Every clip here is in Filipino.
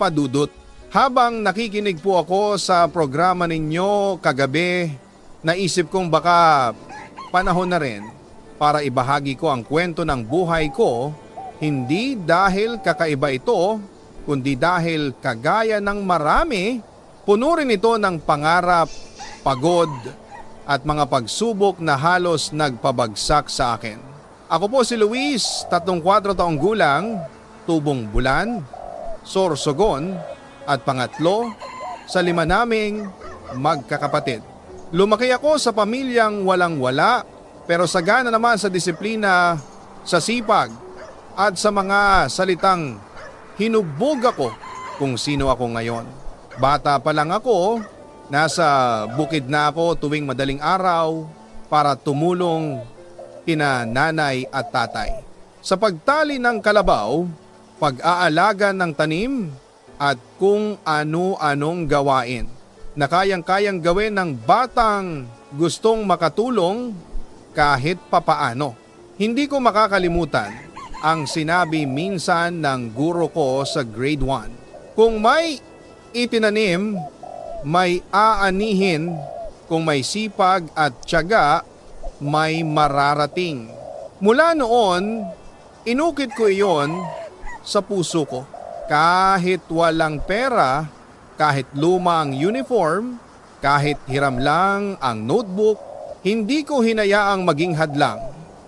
Padudot. Habang nakikinig po ako sa programa ninyo kagabi, naisip kong baka panahon na rin para ibahagi ko ang kwento ng buhay ko, hindi dahil kakaiba ito, kundi dahil kagaya ng marami, puno rin ito ng pangarap, pagod at mga pagsubok na halos nagpabagsak sa akin. Ako po si Luis, 34 taong gulang, tubong bulan, Sorsogon at pangatlo sa 5 naming magkakapatid. Lumaki ako sa pamilyang walang-wala pero sagana naman sa disiplina, sa sipag at sa mga salitang hinubog ako kung sino ako ngayon. Bata pa lang ako, nasa bukid na ako tuwing madaling araw para tumulong kina nanay at tatay. Sa pagtali ng kalabaw, pag-aalaga ng tanim at kung ano-anong gawain na kayang-kayang gawin ng batang gustong makatulong kahit papaano. Hindi ko makakalimutan ang sinabi minsan ng guro ko sa grade 1. Kung may itinanim, may aanihin, kung may sipag at tiyaga, may mararating. Mula noon, inukit ko iyon sa puso ko. Kahit walang pera, kahit luma ang uniform, kahit hiram lang ang notebook, hindi ko hinayaang maging hadlang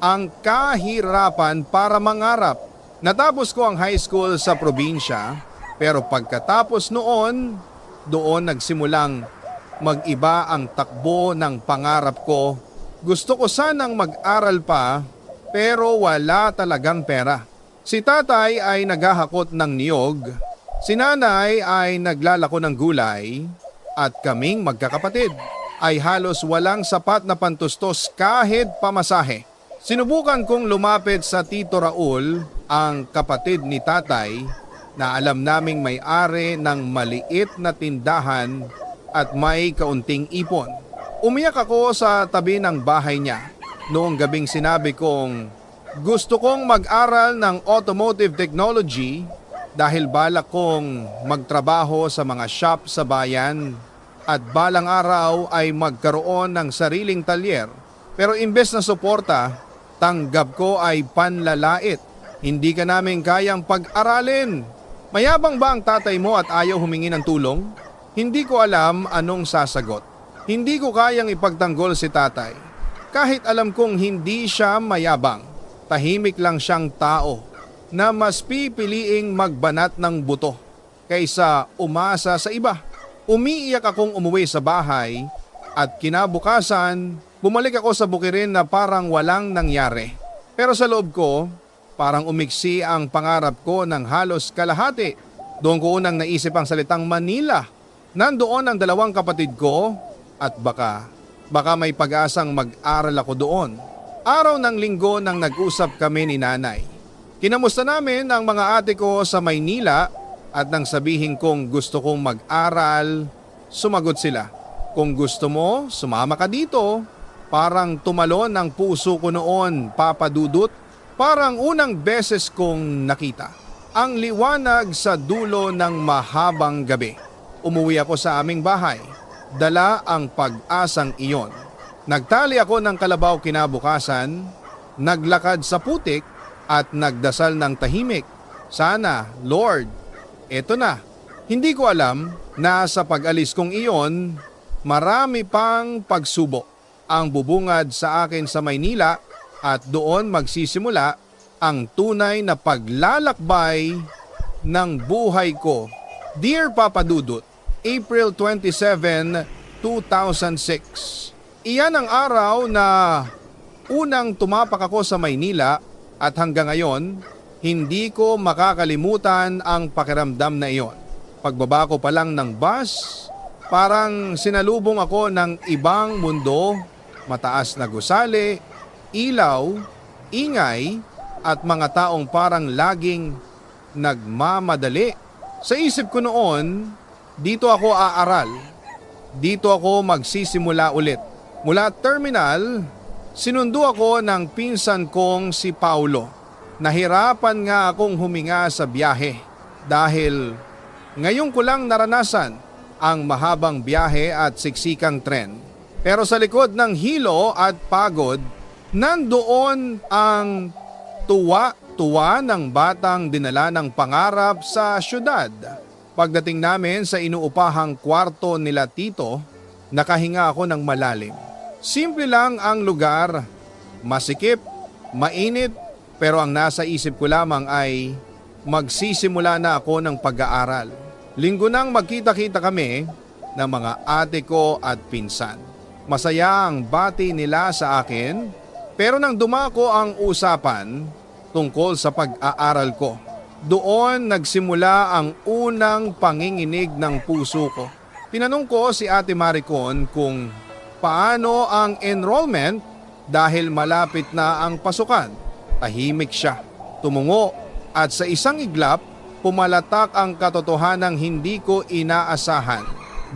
ang kahirapan para mangarap. Natapos ko ang high school sa probinsya, pero pagkatapos noon, doon nagsimulang mag-iba ang takbo ng pangarap ko. Gusto ko sanang mag-aral pa, pero wala talagang pera. Si tatay ay naghahakot ng niyog, si nanay ay naglalako ng gulay, at kaming magkakapatid ay halos walang sapat na pantustos kahit pamasahe. Sinubukan kong lumapit sa Tito Raul, ang kapatid ni tatay, na alam naming may-ari ng maliit na tindahan at may kaunting ipon. Umiyak ako sa tabi ng bahay niya noong gabing sinabi kong gusto kong mag-aral ng automotive technology dahil balak kong magtrabaho sa mga shop sa bayan at balang araw ay magkaroon ng sariling talyer. Pero imbes na suporta, tanggap ko ay panlalait. Hindi ka namin kayang pag-aralin. Mayabang ba ang tatay mo at ayaw humingi ng tulong? Hindi ko alam anong sasagot. Hindi ko kayang ipagtanggol si tatay. Kahit alam kong hindi siya mayabang. Tahimik lang siyang tao na mas pipiliing magbanat ng buto kaysa umasa sa iba. Umiiyak akong umuwi sa bahay at kinabukasan bumalik ako sa bukirin na parang walang nangyari. Pero sa loob ko, parang umiksi ang pangarap ko ng halos kalahati. Doon ko unang naisip ang salitang Manila. Nandoon ang 2 kapatid ko at baka may pag-asang mag-aral ako doon. Araw ng linggo nang nag-usap kami ni nanay. Kinamusta namin ang mga ate ko sa Maynila at nang sabihin kong gusto kong mag-aral, sumagot sila. Kung gusto mo, sumama ka dito. Parang tumalon ang puso ko noon, Papa Dudut. Parang unang beses kong nakita ang liwanag sa dulo ng mahabang gabi. Umuwi ako sa aming bahay. Dala ang pag-asang iyon. Nagtali ako ng kalabaw kinabukasan, naglakad sa putik at nagdasal ng tahimik. Sana, Lord, eto na. Hindi ko alam na sa pag-alis kong iyon, marami pang pagsubok ang bubungad sa akin sa Maynila at doon magsisimula ang tunay na paglalakbay ng buhay ko. Dear Papa Dudut, April 27, 2006. Iyan ang araw na unang tumapak ako sa Maynila at hanggang ngayon, hindi ko makakalimutan ang pakiramdam na iyon. Pagbaba ko pa lang ng bus, parang sinalubong ako ng ibang mundo, mataas na gusali, ilaw, ingay at mga taong parang laging nagmamadali. Sa isip ko noon, dito ako aaral, dito ako magsisimula ulit. Mula terminal, sinundo ako ng pinsan kong si Paulo. Nahirapan nga akong huminga sa biyahe dahil Ngayon ko lang naranasan ang mahabang biyahe at siksikang tren. Pero sa likod ng hilo at pagod, nandoon ang tuwa-tuwa ng batang dinala ng pangarap sa syudad. Pagdating namin sa inuupahang kwarto nila tito, nakahinga ako ng malalim. Simple lang ang lugar, masikip, mainit, pero ang nasa isip ko lamang ay magsisimula na ako ng pag-aaral. Linggo nang magkita-kita kami ng mga ate ko at pinsan. Masaya ang bati nila sa akin, pero nang dumako ang usapan tungkol sa pag-aaral ko, doon nagsimula ang unang panginginig ng puso ko. Tinanong ko si Ate Maricon kung paano ang enrollment dahil malapit na ang pasukan. Tahimik siya, tumungo at sa isang iglap pumalatak ang katotohanang hindi ko inaasahan.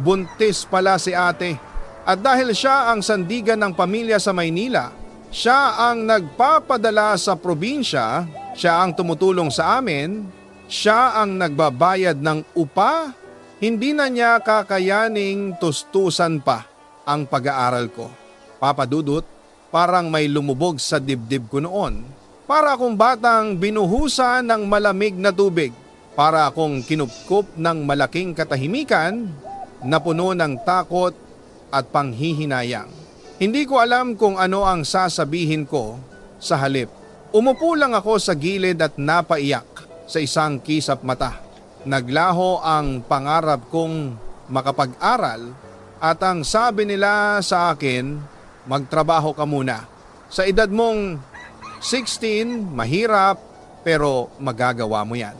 Buntis pala si ate at dahil siya ang sandigan ng pamilya sa Maynila, siya ang nagpapadala sa probinsya, siya ang tumutulong sa amin, siya ang nagbabayad ng upa, hindi na niya kakayaning tustusan pa ang pag-aaral ko. Papa Dudut, parang may lumubog sa dibdib ko noon. Para akong batang binuhusan ng malamig na tubig. Para akong kinupkup ng malaking katahimikan na puno ng takot at panghihinayang. Hindi ko alam kung ano ang sasabihin ko sa halip. Umupo lang ako sa gilid at napaiyak sa isang kisap mata. Naglaho ang pangarap kong makapag-aral at ang sabi nila sa akin, magtrabaho ka muna. Sa edad mong 16, mahirap pero magagawa mo yan.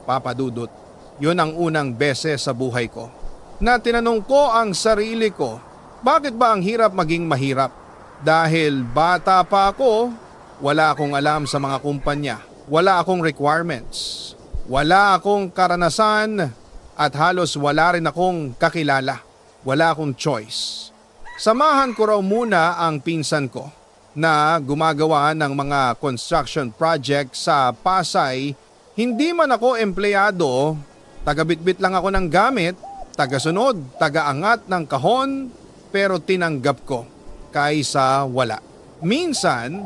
Papa Dudut, yun ang unang beses sa buhay ko na tinanong ko ang sarili ko, bakit ba ang hirap maging mahirap? Dahil bata pa ako, wala akong alam sa mga kumpanya, wala akong requirements, wala akong karanasan at halos wala rin akong kakilala, wala akong choice. Samahan ko raw muna ang pinsan ko na gumagawa ng mga construction project sa Pasay. Hindi man ako empleyado, taga-bitbit lang ako ng gamit, taga-sunod, taga-angat ng kahon, pero tinanggap ko kaysa wala. Minsan,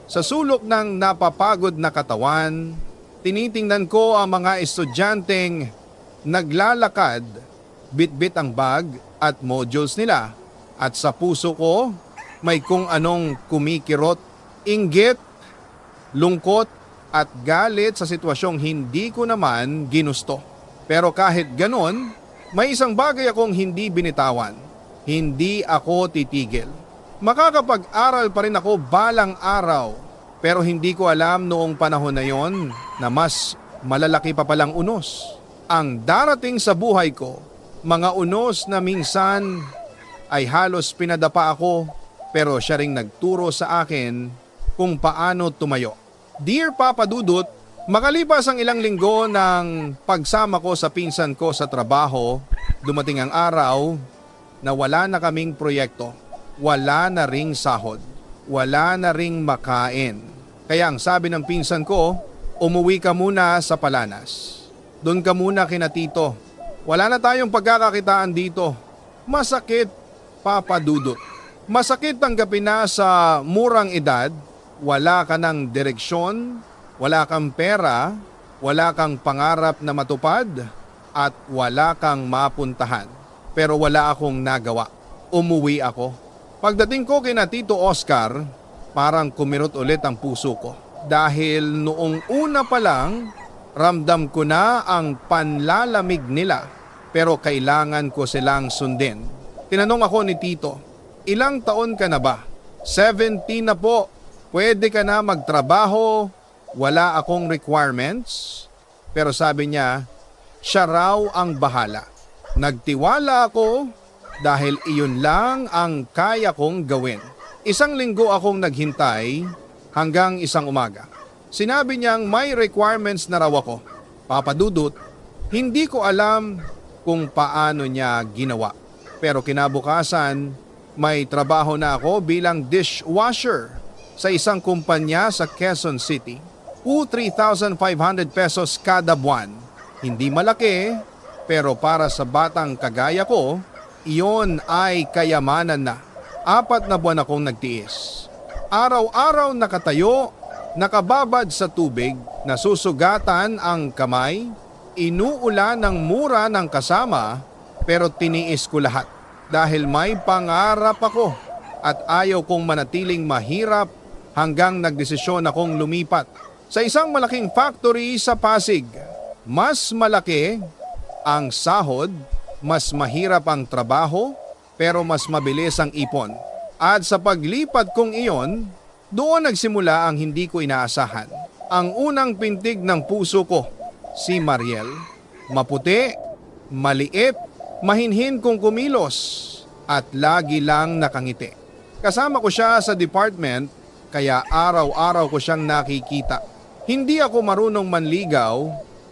sa sulok ng napapagod na katawan, tinitingnan ko ang mga estudyanteng naglalakad, bitbit ang bag at modules nila, at sa puso ko may kung anong kumikirot, inggit, lungkot at galit sa sitwasyong hindi ko naman ginusto. Pero kahit ganon, may isang bagay akong hindi binitawan. Hindi ako titigil. Makakapag-aral pa rin ako balang araw, pero hindi ko alam noong panahon na yon na mas malalaki pa palang unos ang darating sa buhay ko. Mga unos na minsan ay halos pinadapa ako, pero siya ring nagturo sa akin kung paano tumayo. Dear Papa Dudut, makalipas ang ilang linggo ng pagsama ko sa pinsan ko sa trabaho, dumating ang araw na wala na kaming proyekto, wala na ring sahod, wala na ring makain. Kaya ang sabi ng pinsan ko, umuwi ka muna sa Palanas. Doon ka muna kina tito. Wala na tayong pagkakakitaan dito. Masakit, Papa Dudut. Masakit tanggapin na sa murang edad, wala ka ng direksyon, wala kang pera, wala kang pangarap na matupad, at wala kang mapuntahan. Pero wala akong nagawa. Umuwi ako. Pagdating ko kina Tito Oscar, parang kumirot ulit ang puso ko. Dahil noong una pa lang, ramdam ko na ang panlalamig nila. Pero kailangan ko silang sundin. Tinanong ako ni Tito, ilang taon ka na ba? 17 na po. Pwede ka na magtrabaho, wala akong requirements. Pero sabi niya, siya raw ang bahala. Nagtiwala ako dahil iyon lang ang kaya kong gawin. Isang linggo akong naghintay hanggang isang umaga. Sinabi niyang may requirements na raw ako. Papa Dudut, hindi ko alam kung paano niya ginawa. Pero kinabukasan, may trabaho na ako bilang dishwasher sa isang kumpanya sa Quezon City. 3,500 pesos kada buwan. Hindi malaki, Pero para sa batang kagaya ko, iyon ay kayamanan na. 4 na buwan akong nagtiis. Araw-araw nakatayo, nakababad sa tubig, nasusugatan ang kamay, inuulan ng mura ng kasama, pero tiniis ko lahat dahil may pangarap ako at ayaw kong manatiling mahirap hanggang nagdesisyon akong lumipat sa isang malaking factory sa Pasig. Mas malaki ang sahod, mas mahirap ang trabaho, pero mas mabilis ang ipon. At sa paglipat kong iyon, doon nagsimula ang hindi ko inaasahan. Ang unang pintig ng puso ko, si Mariel. Maputi, maliit, mahinhin kong kumilos at lagi lang nakangiti. Kasama ko siya sa department kaya araw-araw ko siyang nakikita. Hindi ako marunong manligaw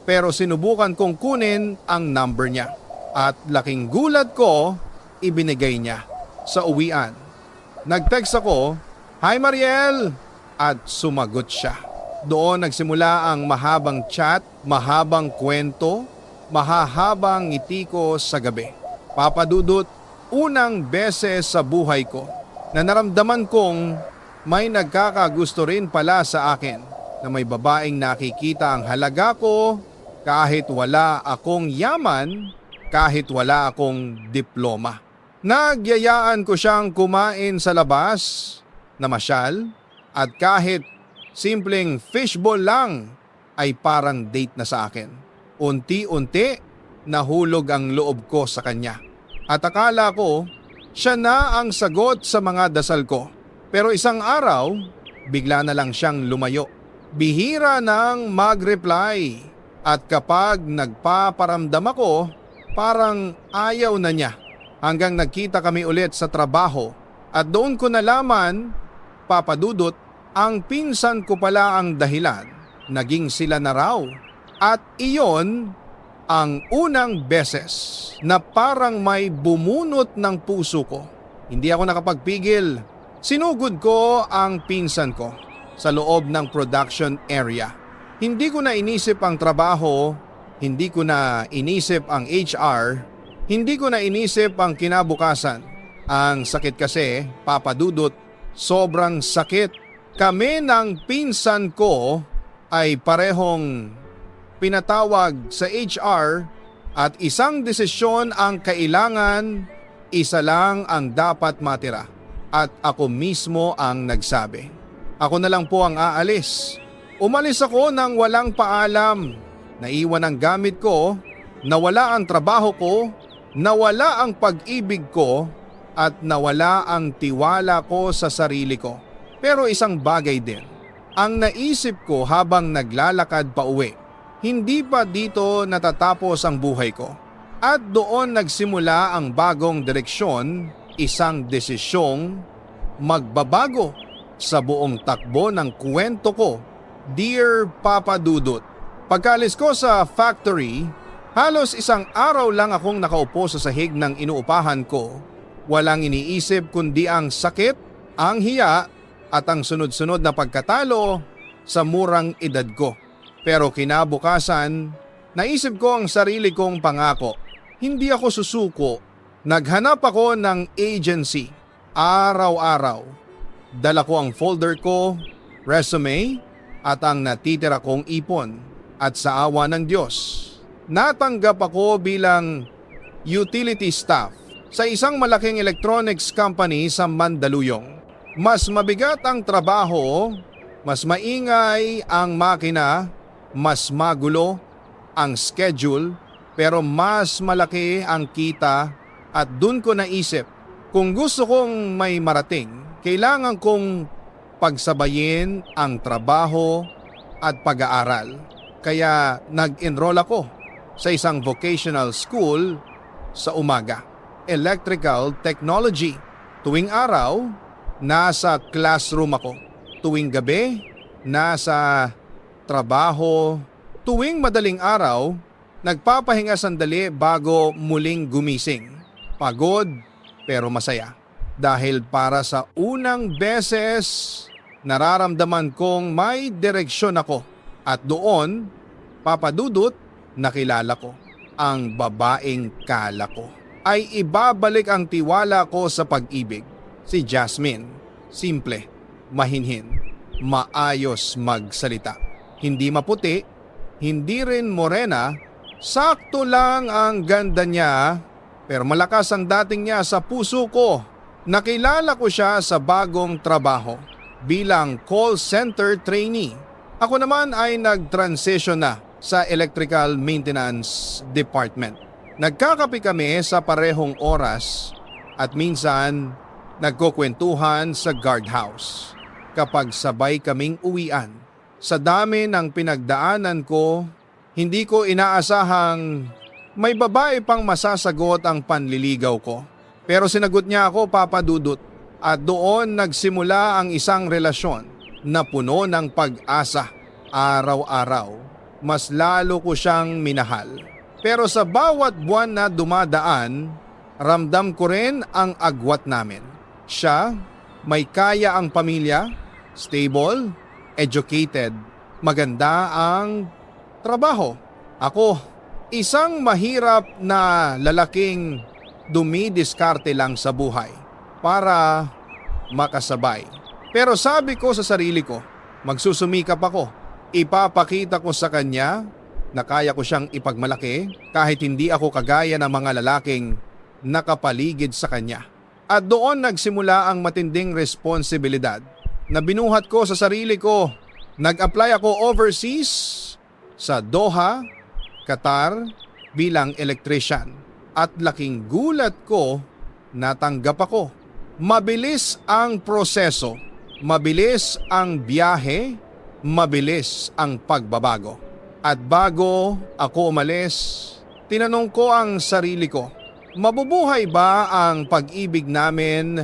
pero sinubukan kong kunin ang number niya. At laking gulat ko, ibinigay niya sa uwian. Nag-text ako, "Hi Mariel!" at sumagot siya. Doon nagsimula ang mahabang chat, mahabang kwento, mahahabang ngiti ko sa gabi. Papadudot, unang beses sa buhay ko na naramdaman kong may nagkakagusto rin pala sa akin na may babaeng nakikita ang halaga ko kahit wala akong yaman, kahit wala akong diploma. Nagyayaan ko siyang kumain sa labas, namasyal, at kahit simpleng fishball lang ay parang date na sa akin. Unti-unti, nahulog ang loob ko sa kanya. At akala ko, siya na ang sagot sa mga dasal ko. Pero isang araw, bigla na lang siyang lumayo. Bihira nang mag-reply. At kapag nagpaparamdam ako, parang ayaw na niya. Hanggang nagkita kami ulit sa trabaho. At doon ko nalaman, papadudot, ang pinsan ko pala ang dahilan. Naging sila na raw. At iyon ang unang beses na parang may bumunot ng puso ko. Hindi ako nakapagpigil. Sinugod ko ang pinsan ko sa loob ng production area. Hindi ko na inisip ang trabaho, hindi ko na inisip ang HR, hindi ko na inisip ang kinabukasan. Ang sakit kasi, papadudot, sobrang sakit. Kami ng pinsan ko ay parehong pinatawag sa HR at isang desisyon ang kailangan, isa lang ang dapat matira. At ako mismo ang nagsabi. Ako na lang po ang aalis. Umalis ako nang walang paalam. Naiwan ang gamit ko, nawala ang trabaho ko, nawala ang pag-ibig ko, at nawala ang tiwala ko sa sarili ko. Pero isang bagay din, ang naisip ko habang naglalakad pa uwi, hindi pa dito natatapos ang buhay ko. At doon nagsimula ang bagong direksyon, isang desisyong magbabago sa buong takbo ng kwento ko. Dear Papa Dudut, pagkaalis ko sa factory, halos isang araw lang akong nakaupo sa sahig ng inuupahan ko. Walang iniisip kundi ang sakit, ang hiya at ang sunod-sunod na pagkatalo sa murang edad ko. Pero kinabukasan, naisip ko ang sarili kong pangako. Hindi ako susuko. Naghanap ako ng agency. Araw-araw. Dala ko ang folder ko, resume, at ang natitira kong ipon. At sa awa ng Diyos, natanggap ako bilang utility staff sa isang malaking electronics company sa Mandaluyong. Mas mabigat ang trabaho, mas maingay ang makina, mas magulo ang schedule, pero mas malaki ang kita. At dun ko naisip, kung gusto kong may marating, kailangan kong pagsabayin ang trabaho at pag-aaral. Kaya nag-enroll ako sa isang vocational school sa umaga, Electrical Technology. Tuwing araw, nasa classroom ako. Tuwing gabi, nasa trabaho. Tuwing madaling araw, nagpapahinga sandali bago muling gumising. Pagod pero masaya. Dahil para sa unang beses, nararamdaman kong may direksyon ako. At doon, papadudot, nakilala ko ang babaeng kala ko. Ay ibabalik ang tiwala ko sa pag-ibig. Si Jasmine, simple, mahinhin, maayos magsalita. Hindi maputi, hindi rin morena, sakto lang ang ganda niya, pero malakas ang dating niya sa puso ko. Nakilala ko siya sa bagong trabaho bilang call center trainee. Ako naman ay nag-transition na sa electrical maintenance department. Nagkakape kami sa parehong oras at minsan nagkukwentuhan sa guardhouse kapag sabay kaming uwian. Sa dami ng pinagdaanan ko, hindi ko inaasahang may babae pang masasagot ang panliligaw ko. Pero sinagot niya ako, Papa Dudut, at doon nagsimula ang isang relasyon na puno ng pag-asa. Araw-araw, mas lalo ko siyang minahal. Pero sa bawat buwan na dumadaan, ramdam ko rin ang agwat namin. Siya, may kaya ang pamilya, stable, educated, maganda ang trabaho. Ako, isang mahirap na lalaking dumidiskarte lang sa buhay para makasabay. Pero sabi ko sa sarili ko, magsusumikap ako. Ipapakita ko sa kanya na kaya ko siyang ipagmalaki kahit hindi ako kagaya ng mga lalaking nakapaligid sa kanya. At doon nagsimula ang matinding responsibilidad na binuhat ko sa sarili ko. Nag-apply ako overseas sa Doha, Qatar bilang electrician. At laking gulat ko, natanggap ako. Mabilis ang proseso, mabilis ang biyahe, mabilis ang pagbabago. At bago ako umalis, tinanong ko ang sarili ko, mabubuhay ba ang pag-ibig namin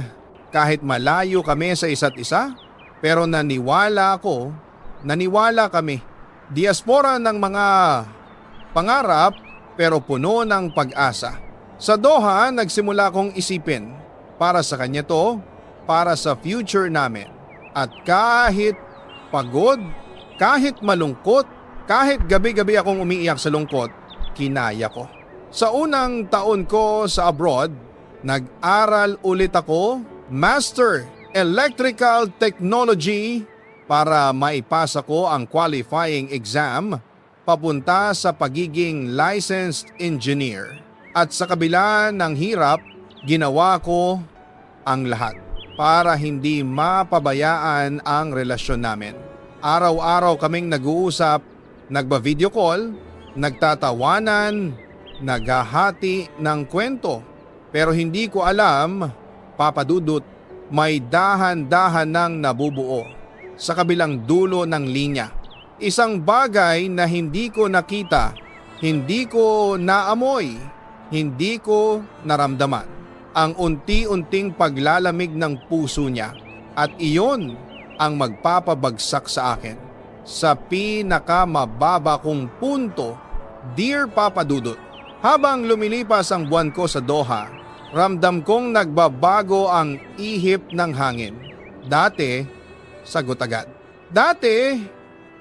kahit malayo kami sa isa't isa? Pero naniwala kami. Diaspora ng mga pangarap pero puno ng pag-asa. Sa Doha, nagsimula kong isipin, para sa kanya to, para sa future namin. At kahit pagod, kahit malungkot, kahit gabi-gabi akong umiiyak sa lungkot, kinaya ko. Sa unang taon ko sa abroad, nag-aral ulit ako, Master Electrical Technology, para maipasa ko ang qualifying exam papunta sa pagiging licensed engineer. At sa kabila ng hirap, ginawa ko ang lahat para hindi mapabayaan ang relasyon namin. Araw-araw kaming nag-uusap, nagba-video call, nagtatawanan, naghahati ng kwento. Pero hindi ko alam, Papa Dudut, may dahan-dahan nang nabubuo sa kabilang dulo ng linya. Isang bagay na hindi ko nakita, hindi ko naamoy, hindi ko naramdaman. Ang unti-unting paglalamig ng puso niya at iyon ang magpapabagsak sa akin. Sa pinakamababa kong punto, Dear Papa Dudut, habang lumilipas ang buwan ko sa Doha, ramdam kong nagbabago ang ihip ng hangin. Dati, sagot agad. Dati,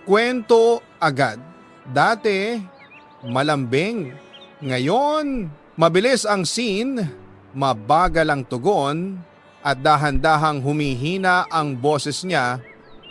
kwento agad. Dati, malambing. Ngayon, mabilis ang scene, mabagal ang tugon, at dahan-dahang humihina ang boses niya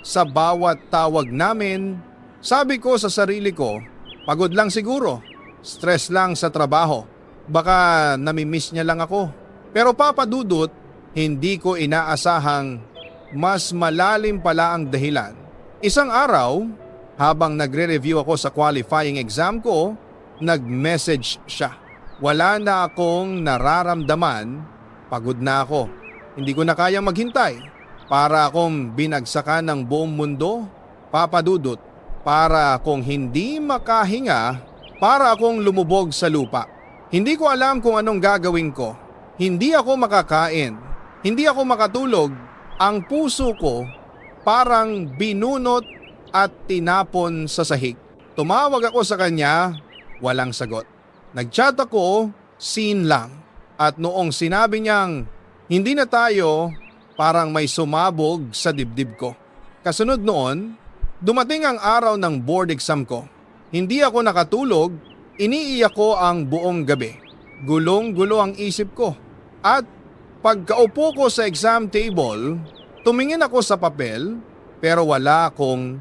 sa bawat tawag namin. Sabi ko sa sarili ko, pagod lang siguro, stress lang sa trabaho, baka namimiss niya lang ako. Pero Papa Dudut, hindi ko inaasahang mas malalim pala ang dahilan. Isang araw, habang nagre-review ako sa qualifying exam ko, nag-message siya. Wala na akong nararamdaman, pagod na ako. Hindi ko na kayang maghintay. Para akong binagsakan ng buong mundo, Papa Dudut. Para akong hindi makahinga, para akong lumubog sa lupa. Hindi ko alam kung anong gagawin ko. Hindi ako makakain. Hindi ako makatulog. Ang puso ko parang binunot at tinapon sa sahig. Tumawag ako sa kanya, walang sagot. Nag-chat ako, scene lang. At noong sinabi niyang hindi na tayo, parang may sumabog sa dibdib ko. Kasunod noon, dumating ang araw ng board exam ko. Hindi ako nakatulog, Iniiyak ko ang buong gabi. Gulong-gulo ang isip ko. At pagkaupo ko sa exam table, tumingin ako sa papel pero wala akong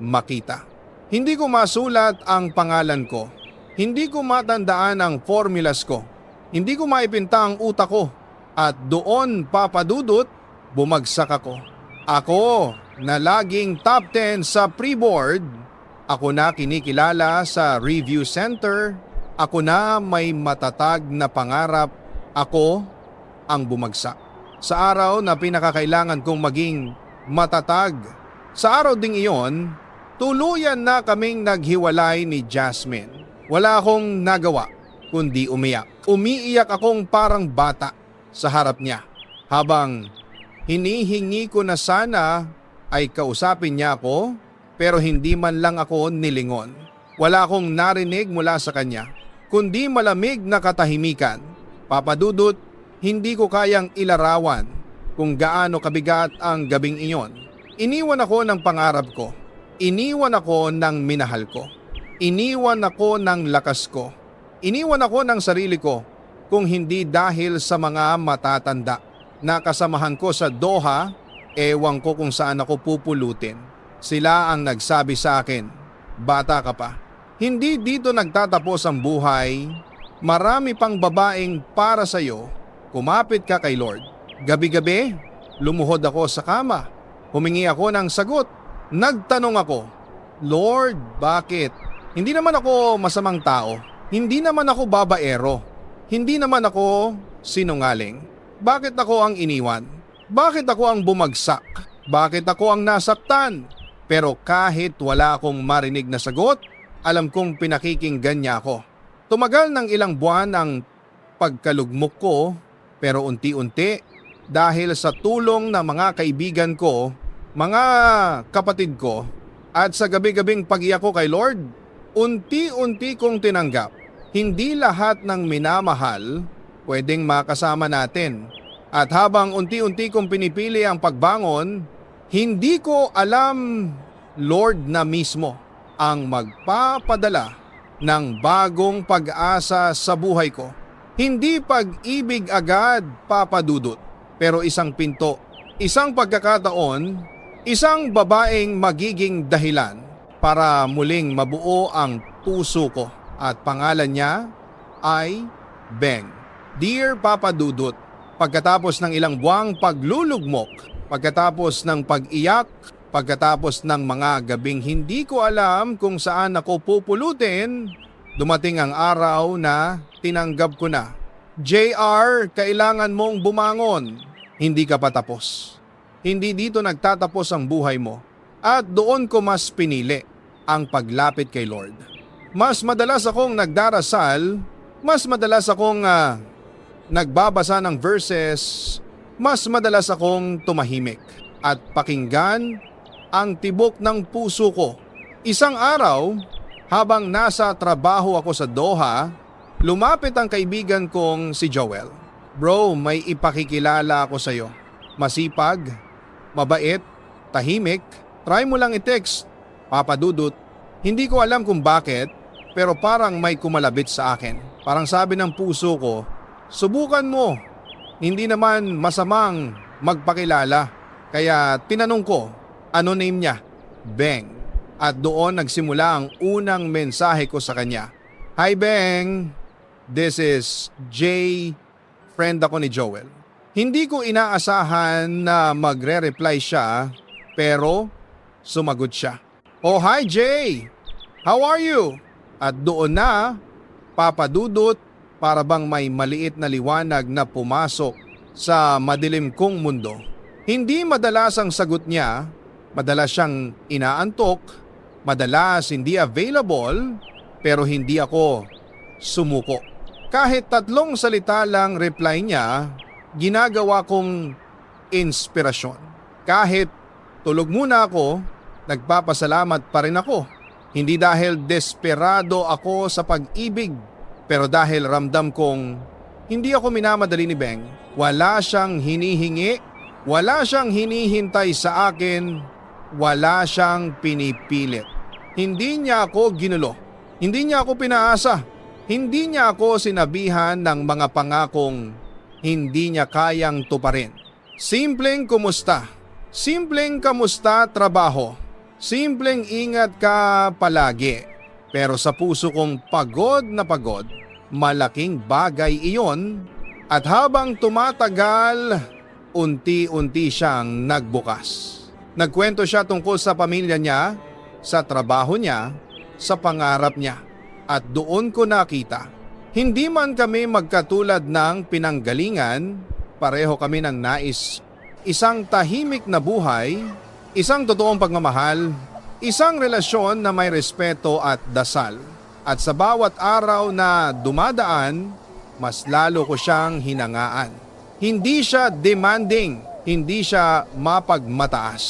makita. Hindi ko masulat ang pangalan ko. Hindi ko matandaan ang formulas ko. Hindi ko maipinta ang utak ko. At doon, Papa Dudut, bumagsak ako. Ako na laging top 10 sa pre-board. Ako na kinikilala sa review center. Ako na may matatag na pangarap. Ako ang bumagsak. Sa araw na pinakakailangan kong maging matatag. Sa araw ding iyon, tuluyan na kaming naghiwalay ni Jasmine. Wala akong nagawa kundi umiyak. Umiiyak akong parang bata sa harap niya. Habang hinihingi ko na sana ay kausapin niya ako, pero hindi man lang ako nilingon. Wala akong narinig mula sa kanya, kundi malamig na katahimikan. Papa Dudut, hindi ko kayang ilarawan kung gaano kabigat ang gabing iyon. Iniwan ako ng pangarap ko. Iniwan ako ng minahal ko. Iniwan ako ng lakas ko. Iniwan ako ng sarili ko kung hindi dahil sa mga matatanda na kasamahan ko sa Doha, ewan ko kung saan ako pupulutin. Sila ang nagsabi sa akin, bata ka pa. Hindi dito nagtatapos ang buhay. Marami pang babaeng para sa iyo. Kumapit ka kay Lord. Gabi-gabi, lumuhod ako sa kama. Humingi ako ng sagot. Nagtanong ako, Lord, bakit? Hindi naman ako masamang tao. Hindi naman ako babaero. Hindi naman ako sinungaling. Bakit ako ang iniwan? Bakit ako ang bumagsak? Bakit ako ang nasaktan? Pero kahit wala akong marinig na sagot, alam kong pinakikinggan niya ako. Tumagal ng ilang buwan ang pagkalugmok ko, pero unti-unti dahil sa tulong ng mga kaibigan ko, mga kapatid ko, at sa gabi-gabing pag-iyak ko kay Lord, unti-unti kong tinanggap. Hindi lahat ng minamahal pwedeng makasama natin. At habang unti-unti kong pinipili ang pagbangon, hindi ko alam, Lord na mismo ang magpapadala ng bagong pag-asa sa buhay ko. Hindi pag-ibig agad, Papa Dudut, pero isang pinto, isang pagkakataon, isang babaeng magiging dahilan para muling mabuo ang puso ko. At pangalan niya ay Beng. Dear Papa Dudut, pagkatapos ng ilang buwang paglulugmok, pagkatapos ng pag-iyak, pagkatapos ng mga gabing hindi ko alam kung saan ako pupulutin, dumating ang araw na tinanggap ko na. JR, kailangan mong bumangon. Hindi ka pa tapos. Hindi dito nagtatapos ang buhay mo. At doon ko mas pinili ang paglapit kay Lord. Mas madalas akong nagdarasal, mas madalas akong nagbabasa ng verses, mas madalas akong tumahimik at pakinggan ang tibok ng puso ko. Isang araw, habang nasa trabaho ako sa Doha, lumapit ang kaibigan kong si Joel. Bro, may ipakikilala ako sa iyo. Masipag, mabait, tahimik, try mo lang i-text. Papa Dudut, hindi ko alam kung bakit, pero parang may kumalabit sa akin. Parang sabi ng puso ko, subukan mo. Hindi naman masamang magpakilala. Kaya tinanong ko, ano name niya? Beng. At doon nagsimula ang unang mensahe ko sa kanya. Hi Beng, this is Jay, friend ako ni Joel. Hindi ko inaasahan na magre-reply siya, pero sumagot siya. Oh hi Jay, how are you? At doon na, Papa Dudut, para bang may maliit na liwanag na pumasok sa madilim kong mundo. Hindi madalas ang sagot niya, madalas siyang inaantok, madalas hindi available, pero hindi ako sumuko. Kahit 3 salita lang reply niya, ginagawa kong inspirasyon. Kahit tulog muna ako, nagpapasalamat pa rin ako. Hindi dahil desperado ako sa pag-ibig, pero dahil ramdam kong hindi ako minamadali ni Beng. Wala siyang hinihingi, wala siyang hinihintay sa akin, wala siyang pinipilit. Hindi niya ako ginulo, Hindi niya ako pinaasa. Hindi niya ako sinabihan ng mga pangakong hindi niya kayang tuparin. Simpleng kumusta. Simpleng kamusta trabaho. Simpleng ingat ka palagi. Pero sa puso kong pagod na pagod, malaking bagay iyon. At habang tumatagal, unti-unti siyang nagbukas. Nagkwento siya tungkol sa pamilya niya, sa trabaho niya, sa pangarap niya. At doon ko nakita, hindi man kami magkatulad ng pinanggalingan, pareho kami ng nais. Isang tahimik na buhay, isang totoong pagmamahal, isang relasyon na may respeto at dasal. At sa bawat araw na dumadaan, mas lalo ko siyang hinangaan. Hindi siya demanding, hindi siya mapagmataas.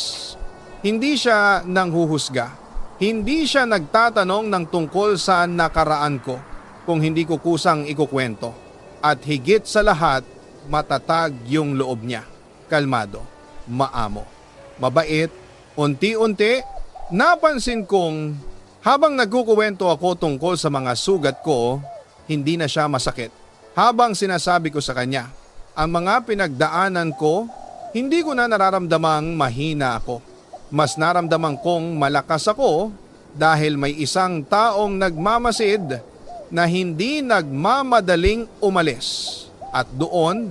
Hindi siya nanghuhusga. Hindi siya nagtatanong ng tungkol sa nakaraan ko kung hindi ko kusang ikukwento. At higit sa lahat, matatag yung loob niya. Kalmado, maamo, mabait, unti-unti. Napansin kong habang nagkukuwento ako tungkol sa mga sugat ko, hindi na siya masakit. Habang sinasabi ko sa kanya, ang mga pinagdaanan ko, hindi ko na nararamdamang mahina ako. Mas naramdaman kong malakas ako dahil may isang taong nagmamasid na hindi nagmamadaling umalis. At doon,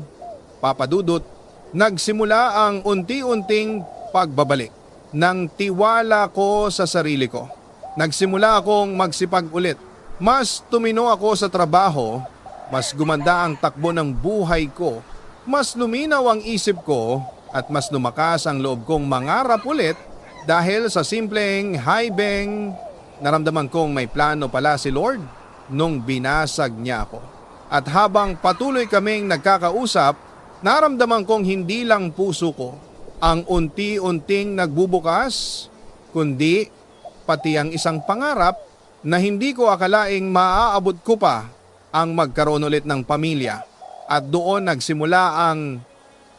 papadudot, nagsimula ang unti-unting pagbabalik ng tiwala ko sa sarili ko. Nagsimula akong magsipag ulit. Mas tumino ako sa trabaho, mas gumanda ang takbo ng buhay ko, mas luminaw ang isip ko at mas lumakas ang loob kong mangarap ulit dahil sa simpleng haibeng naramdaman kong may plano pala si Lord nung binasag niya ako. At habang patuloy kaming nagkakausap, naramdaman kong hindi lang puso ko ang unti-unting nagbubukas, kundi pati ang isang pangarap na hindi ko akalaing maaabot ko pa ang magkaroon ulit ng pamilya. At doon nagsimula ang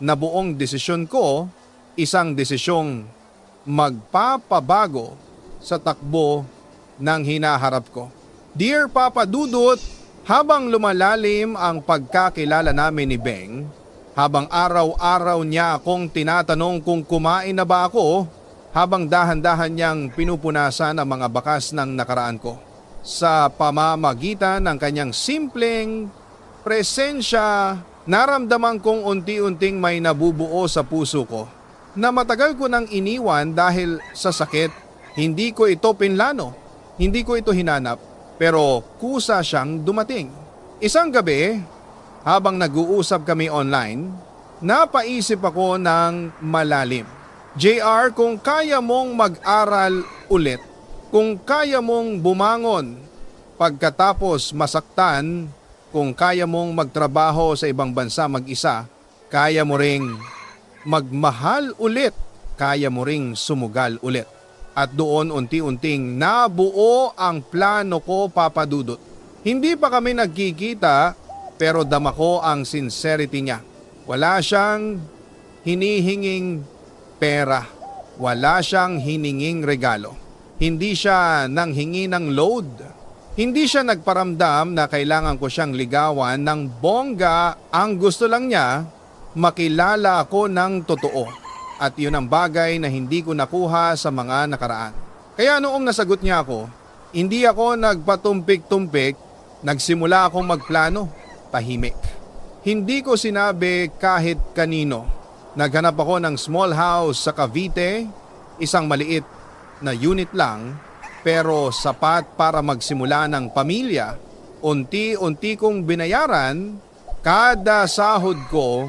nabuong desisyon ko, isang desisyong magpapabago sa takbo ng hinaharap ko. Dear Papa Dudut, habang lumalalim ang pagkakilala namin ni Beng, habang araw-araw niya akong tinatanong kung kumain na ba ako, habang dahan-dahan niyang pinupunasan ang mga bakas ng nakaraan ko. Sa pamamagitan ng kanyang simpleng presensya, naramdaman kong unti-unting may nabubuo sa puso ko na matagal ko nang iniwan dahil sa sakit. Hindi ko ito pinlano, hindi ko ito hinanap, pero kusa siyang dumating. Isang gabi, habang nag-uusap kami online, napaisip ako ng malalim. JR, kung kaya mong mag-aral ulit, kung kaya mong bumangon pagkatapos masaktan, kung kaya mong magtrabaho sa ibang bansa mag-isa, kaya mo ring magmahal ulit, kaya mo ring sumugal ulit. At doon unti-unting nabuo ang plano ko, Papa Dudut. Hindi pa kami nagkikita pero dama ko ang sincerity niya. Wala siyang hinihinging pera, wala siyang hininging regalo. Hindi siya nanghingi ng load. Hindi siya nagparamdam na kailangan ko siyang ligawan ng bongga. Ang gusto lang niya, makilala ako ng totoo. At yun ang bagay na hindi ko nakuha sa mga nakaraan. Kaya noong nasagot niya ako, hindi ako nagpatumpik-tumpik, nagsimula akong magplano, tahimik. Hindi ko sinabi kahit kanino. Naghanap ako ng small house sa Cavite, isang maliit na unit lang, pero sapat para magsimula ng pamilya. Unti-unti kong binayaran, kada sahod ko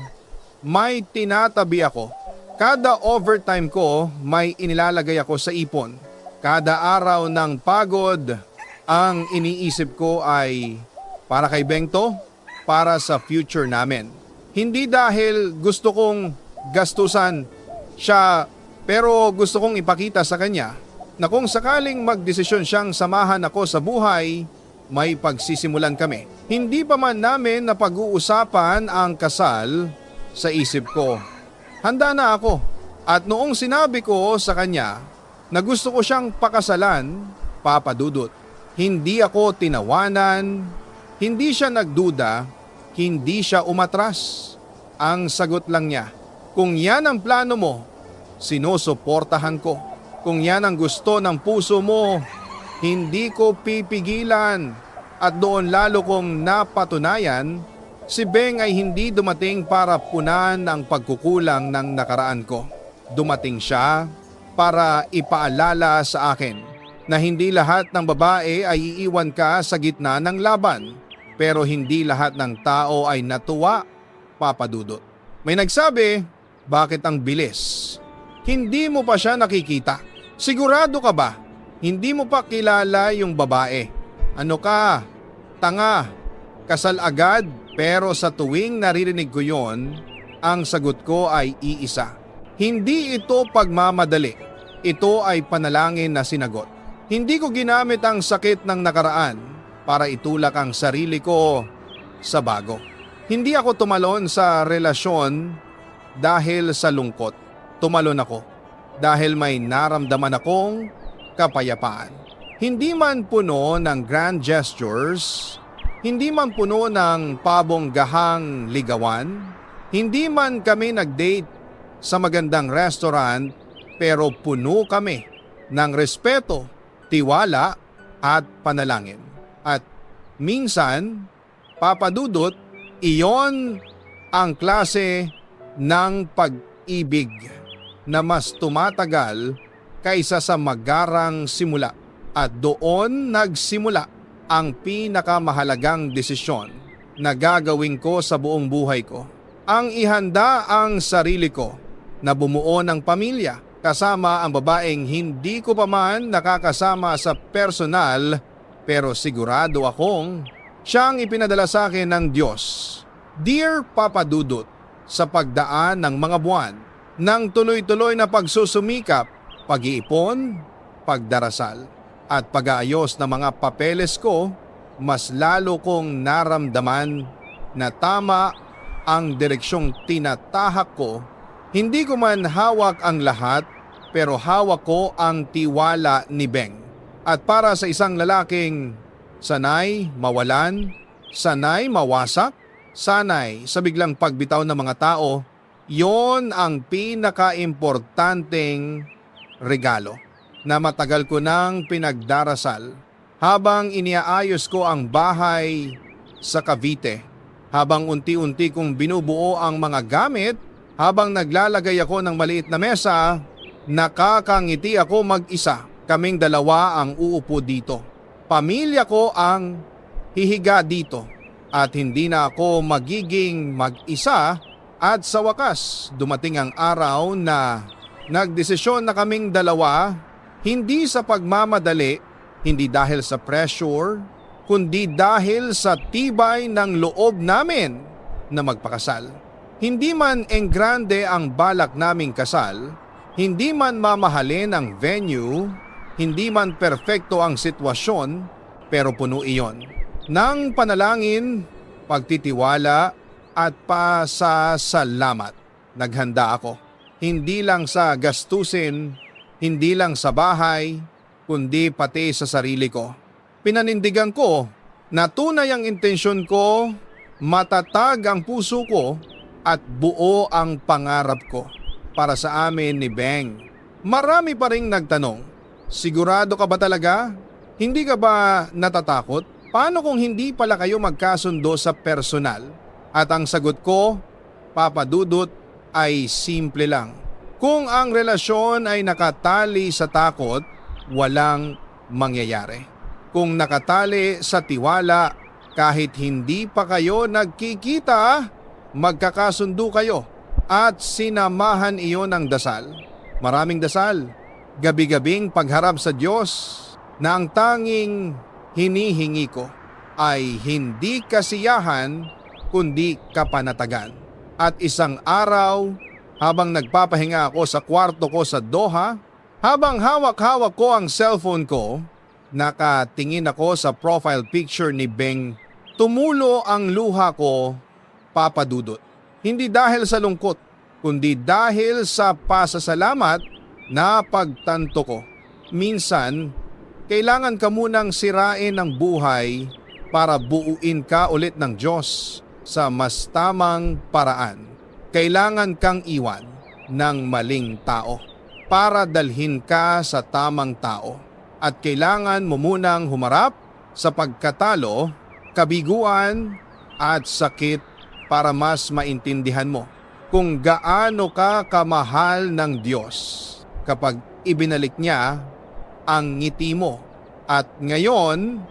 may tinatabi ako. Kada overtime ko may inilalagay ako sa ipon. Kada araw ng pagod, ang iniisip ko ay para kay Bengto, para sa future namin. Hindi dahil gusto kong gastusan siya, pero gusto kong ipakita sa kanya na kung sakaling magdesisyon siyang samahan ako sa buhay, may pagsisimulan kami. Hindi pa man namin napag-uusapan ang kasal, sa isip ko, handa na ako. At noong sinabi ko sa kanya na gusto ko siyang pakasalan, Papa Dudut, Hindi ako tinawanan, hindi siya nagduda, hindi siya umatras. Ang sagot lang niya, kung yan ang plano mo, sinusuportahan ko. Kung yan ang gusto ng puso mo, hindi ko pipigilan. At doon lalo kong napatunayan, si Beng ay hindi dumating para punan ang pagkukulang ng nakaraan ko. Dumating siya para ipaalala sa akin na hindi lahat ng babae ay iiwan ka sa gitna ng laban, pero hindi lahat ng tao ay natuwa, Papa Dudut. May nagsabi, bakit ang bilis? Hindi mo pa siya nakikita. Sigurado ka ba? Hindi mo pa kilala yung babae. Ano ka? Tanga. Kasal agad, pero sa tuwing naririnig ko yon, ang sagot ko ay iisa. Hindi ito pagmamadali. Ito ay panalangin na sinagot. Hindi ko ginamit ang sakit ng nakaraan para itulak ang sarili ko sa bago. Hindi ako tumalon sa relasyon dahil sa lungkot. Tumalon ako dahil may naramdaman akong kapayapaan. Hindi man puno ng grand gestures, hindi man puno ng pabonggahang ligawan, hindi man kami nag-date sa magandang restaurant, pero puno kami ng respeto, tiwala at panalangin. At minsan, Papa Dudut, iyon ang klase ng pag-ibig na mas tumatagal kaysa sa magarang simula. At doon nagsimula ang pinakamahalagang desisyon na gagawin ko sa buong buhay ko. Ang ihanda ang sarili ko na bumuo ng pamilya kasama ang babaeng hindi ko pa man nakakasama sa personal, pero sigurado akong siyang ipinadala sa akin ng Diyos. Dear Papa Dudut, sa pagdaan ng mga buwan, ng tuloy-tuloy na pagsusumikap, pag-iipon, pagdarasal, at pag-aayos ng mga papeles ko, mas lalo kong naramdaman na tama ang direksyong tinatahak ko. Hindi ko man hawak ang lahat, pero hawak ko ang tiwala ni Beng. At para sa isang lalaking sanay mawalan, sanay mawasak, sanay sa biglang pagbitaw ng mga tao, yon ang pinaka-importanteng regalo na matagal ko nang pinagdarasal habang iniaayos ko ang bahay sa Cavite, habang unti-unti kong binubuo ang mga gamit, habang naglalagay ako ng maliit na mesa. Nakakangiti ako mag-isa. Kaming dalawa ang uupo dito. Pamilya ko ang hihiga dito. At hindi na ako magiging mag-isa. At sa wakas, dumating ang araw na nagdesisyon na kaming dalawa, hindi sa pagmamadali, hindi dahil sa pressure, kundi dahil sa tibay ng loob namin na magpakasal. Hindi man enggrande ang balak naming kasal, hindi man mamahalin ang venue, hindi man perpekto ang sitwasyon, pero puno iyon ng panalangin, pagtitiwala at pasasalamat. Naghanda ako, hindi lang sa gastusin, hindi lang sa bahay, kundi pati sa sarili ko. Pinanindigan ko na tunay ang intensyon ko, matatag ang puso ko at buo ang pangarap ko para sa amin ni Beng. Marami pa ring nagtanong, sigurado ka ba talaga? Hindi ka ba natatakot? Paano kung hindi pala kayo magkasundo sa personal? At ang sagot ko, Papa Dudut, ay simple lang. Kung ang relasyon ay nakatali sa takot, walang mangyayari. Kung nakatali sa tiwala, kahit hindi pa kayo nagkikita, magkakasundo kayo at sinamahan iyon ng dasal. Maraming dasal, gabi-gabing pagharap sa Diyos na ang tanging hinihingi ko ay hindi kasiyahan kundi kapanatagan. At isang araw, habang nagpapahinga ako sa kwarto ko sa Doha, habang hawak-hawak ko ang cellphone ko, nakatingin ako sa profile picture ni Beng. Tumulo ang luha ko, Papa Dudut. Hindi dahil sa lungkot, kundi dahil sa pasasalamat na pagtanto ko. Minsan, Kailangan ka munang sirain ng buhay para buuin ka ulit ng Diyos sa mas tamang paraan. Kailangan kang iwan ng maling tao para dalhin ka sa tamang tao. At kailangan mo munang humarap sa pagkatalo, kabiguan at sakit para mas maintindihan mo kung gaano ka kamahal ng Diyos kapag ibinalik niya ang ngiti mo. At ngayon,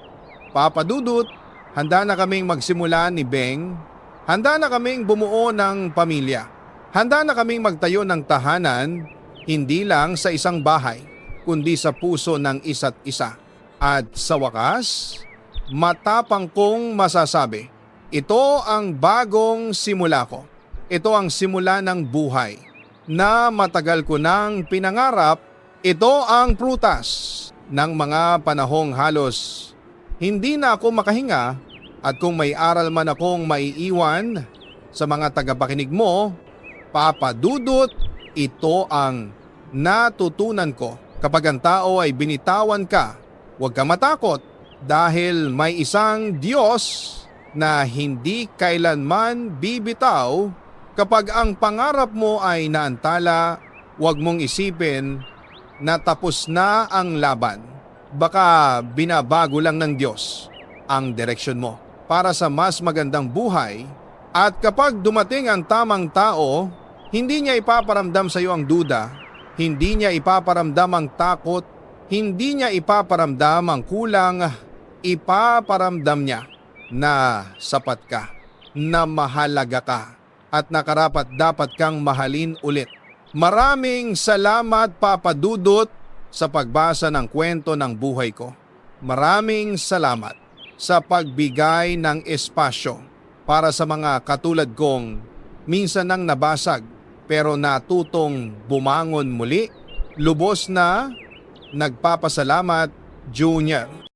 Papa Dudut, handa na kaming magsimula ni Beng. Handa na kaming bumuo ng pamilya. Handa na kaming magtayo ng tahanan, hindi lang sa isang bahay, kundi sa puso ng isa't isa. At sa wakas, matapang kong masasabi, ito ang bagong simula ko. Ito ang simula ng buhay na matagal ko nang pinangarap. Ito ang prutas ng mga panahong halos hindi na ako makahinga, at kung may aral man akong maiiwan sa mga tagapakinig mo, Papa Dudut, ito ang natutunan ko. Kapag ang tao ay binitawan ka, huwag ka matakot dahil may isang Diyos na hindi kailanman bibitaw. Kapag ang pangarap mo ay naantala, huwag mong isipin na tapos na ang laban. Baka binabago lang ng Diyos ang direksyon mo para sa mas magandang buhay. At kapag dumating ang tamang tao, hindi niya ipaparamdam sa iyo ang duda, hindi niya ipaparamdam ang takot, hindi niya ipaparamdam ang kulang, ipaparamdam niya na sapat ka, na mahalaga ka, at nakarapat dapat kang mahalin ulit. Maraming salamat, Papa Dudut, sa pagbasa ng kwento ng buhay ko. Maraming salamat sa pagbigay ng espasyo para sa mga katulad kong minsan nang nabasag pero natutong bumangon muli. Lubos na nagpapasalamat, Junior.